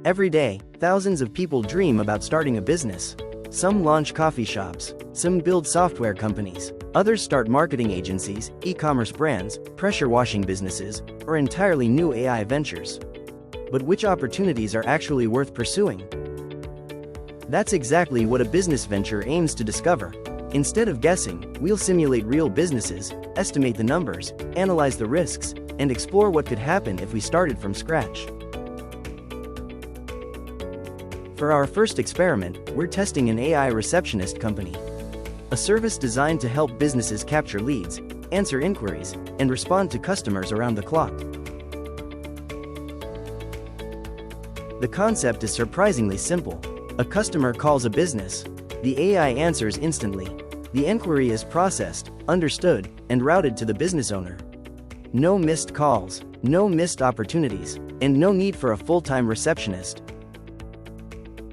Every day, thousands of people dream about starting a business. Some launch coffee shops, some build software companies, others start marketing agencies, e-commerce brands, pressure washing businesses, or entirely new AI ventures. But which opportunities are actually worth pursuing? That's exactly what a business venture aims to discover. Instead of guessing, we'll simulate real businesses, estimate the numbers, analyze the risks, and explore what could happen if we started from scratch. For our first experiment, we're testing an AI receptionist company. A service designed to help businesses capture leads, answer inquiries, and respond to customers around the clock. The concept is surprisingly simple. A customer calls a business. The AI answers instantly. The inquiry is processed, understood, and routed to the business owner. No missed calls, no missed opportunities, and no need for a full-time receptionist.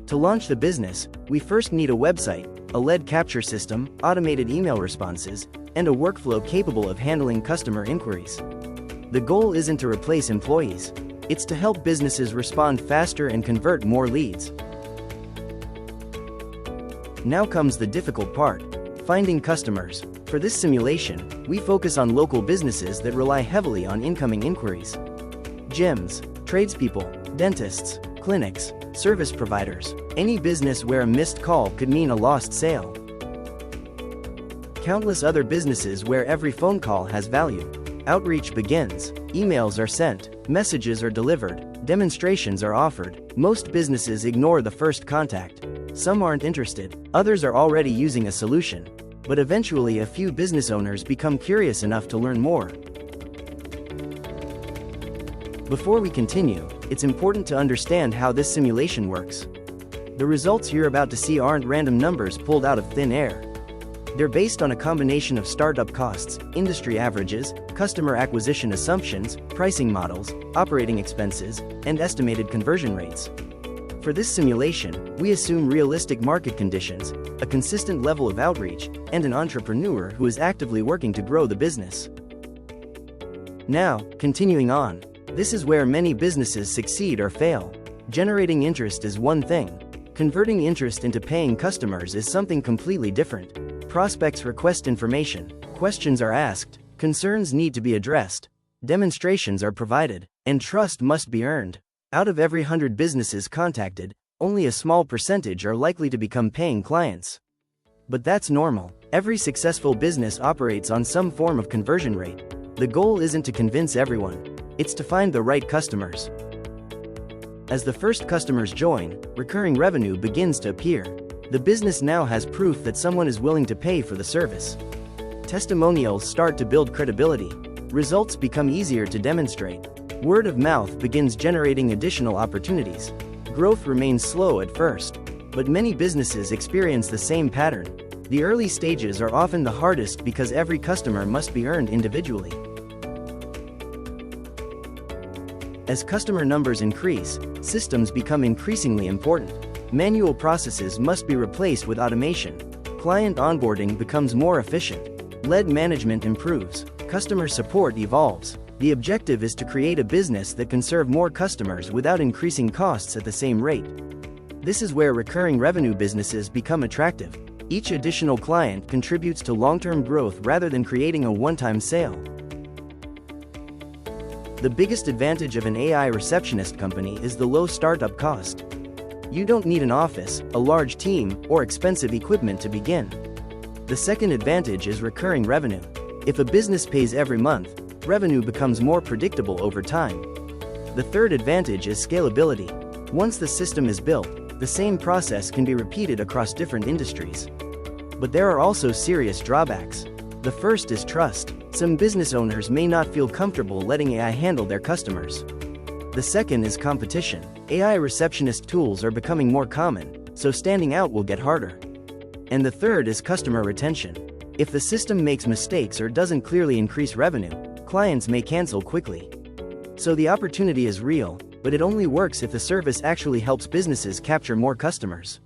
To launch the business, we first need a website, a lead capture system, automated email responses, and a workflow capable of handling customer inquiries. The goal isn't to replace employees. It's to help businesses respond faster and convert more leads. Now comes the difficult part: finding customers. For this simulation, we focus on local businesses that rely heavily on incoming inquiries. Gyms, tradespeople, dentists, clinics, service providers, any business where a missed call could mean a lost sale. Countless other businesses where every phone call has value. Outreach begins, emails are sent, messages are delivered, demonstrations are offered. Most businesses ignore the first contact. Some aren't interested, others are already using a solution. But eventually a few business owners become curious enough to learn more. Before we continue, it's important to understand how this simulation works. The results you're about to see aren't random numbers pulled out of thin air. They're based on a combination of startup costs, industry averages, customer acquisition assumptions, pricing models, operating expenses, and estimated conversion rates. For this simulation, we assume realistic market conditions, a consistent level of outreach, and an entrepreneur who is actively working to grow the business. Now, continuing on. This is where many businesses succeed or fail. Generating interest is one thing. Converting interest into paying customers is something completely different. Prospects request information, questions are asked, concerns need to be addressed, demonstrations are provided, and trust must be earned. Out of every 100 businesses contacted, only a small percentage are likely to become paying clients. But that's normal. Every successful business operates on some form of conversion rate. The goal isn't to convince everyone. It's to find the right customers. As the first customers join, recurring revenue begins to appear. The business now has proof that someone is willing to pay for the service. Testimonials start to build credibility. Results become easier to demonstrate. Word of mouth begins generating additional opportunities. Growth remains slow at first, but many businesses experience the same pattern. The early stages are often the hardest because every customer must be earned individually. As customer numbers increase, systems become increasingly important. Manual processes must be replaced with automation. Client onboarding becomes more efficient. Lead management improves. Customer support evolves. The objective is to create a business that can serve more customers without increasing costs at the same rate. This is where recurring revenue businesses become attractive. Each additional client contributes to long-term growth rather than creating a one-time sale. The biggest advantage of an AI receptionist company is the low startup cost. You don't need an office, a large team, or expensive equipment to begin. The second advantage is recurring revenue. If a business pays every month, revenue becomes more predictable over time. The third advantage is scalability. Once the system is built, the same process can be repeated across different industries. But there are also serious drawbacks. The first is trust. Some business owners may not feel comfortable letting AI handle their customers. The second is competition. AI receptionist tools are becoming more common, so standing out will get harder. And the third is customer retention. If the system makes mistakes or doesn't clearly increase revenue, clients may cancel quickly. So the opportunity is real, but it only works if the service actually helps businesses capture more customers.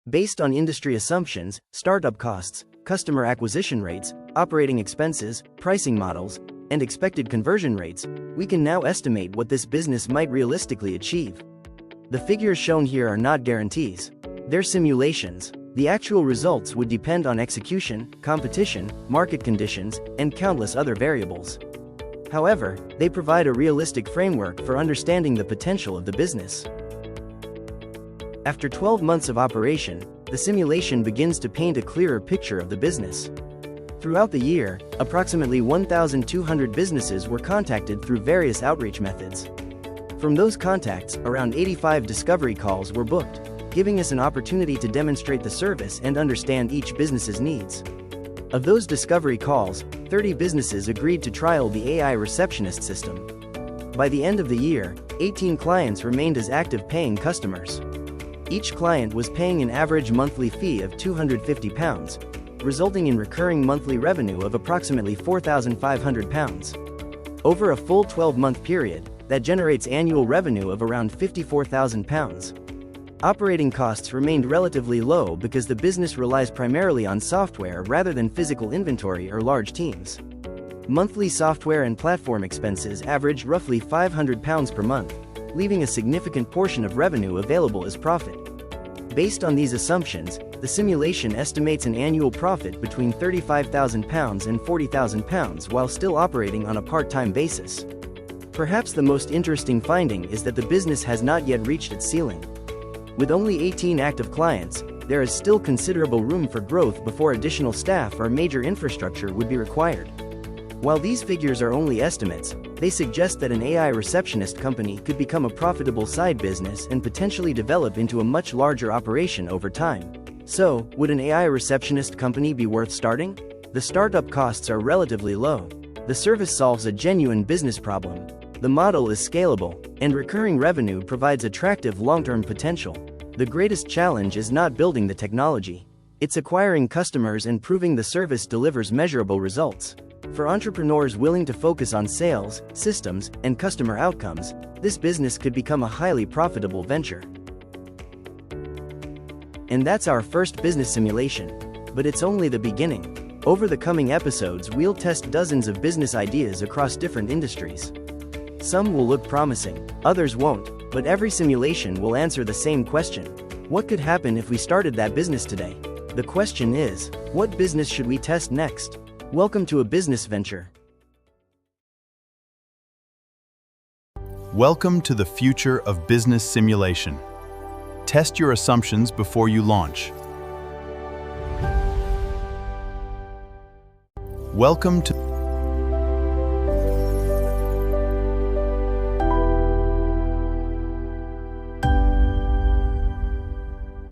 Based on industry assumptions, startup costs, customer acquisition rates, operating expenses, pricing models, and expected conversion rates, we can now estimate what this business might realistically achieve. The figures shown here are not guarantees. They're simulations. The actual results would depend on execution, competition, market conditions, and countless other variables. However, they provide a realistic framework for understanding the potential of the business. After 12 months of operation, the simulation begins to paint a clearer picture of the business. Throughout the year, approximately 1,200 businesses were contacted through various outreach methods. From those contacts, around 85 discovery calls were booked, giving us an opportunity to demonstrate the service and understand each business's needs. Of those discovery calls, 30 businesses agreed to trial the AI Receptionist system. By the end of the year, 18 clients remained as active paying customers. Each client was paying an average monthly fee of £250, resulting in recurring monthly revenue of approximately £4,500. Over a full 12-month period, that generates annual revenue of around £54,000. Operating costs remained relatively low because the business relies primarily on software rather than physical inventory or large teams. Monthly software and platform expenses averaged roughly £500 per month, leaving a significant portion of revenue available as profit. Based on these assumptions, the simulation estimates an annual profit between £35,000 and £40,000 while still operating on a part-time basis. Perhaps the most interesting finding is that the business has not yet reached its ceiling. With only 18 active clients, there is still considerable room for growth before additional staff or major infrastructure would be required. While these figures are only estimates, they suggest that an AI receptionist company could become a profitable side business and potentially develop into a much larger operation over time. So, would an AI receptionist company be worth starting? The startup costs are relatively low. The service solves a genuine business problem. The model is scalable, and recurring revenue provides attractive long-term potential. The greatest challenge is not building the technology. It's acquiring customers and proving the service delivers measurable results. For entrepreneurs willing to focus on sales, systems, and customer outcomes, this business could become a highly profitable venture. And that's our first business simulation. But it's only the beginning. Over the coming episodes, we'll test dozens of business ideas across different industries. Some will look promising, others won't, but every simulation will answer the same question. What could happen if we started that business today? The question is, what business should we test next? Welcome to a business venture. Welcome to the future of business simulation. Test your assumptions before you launch. Welcome to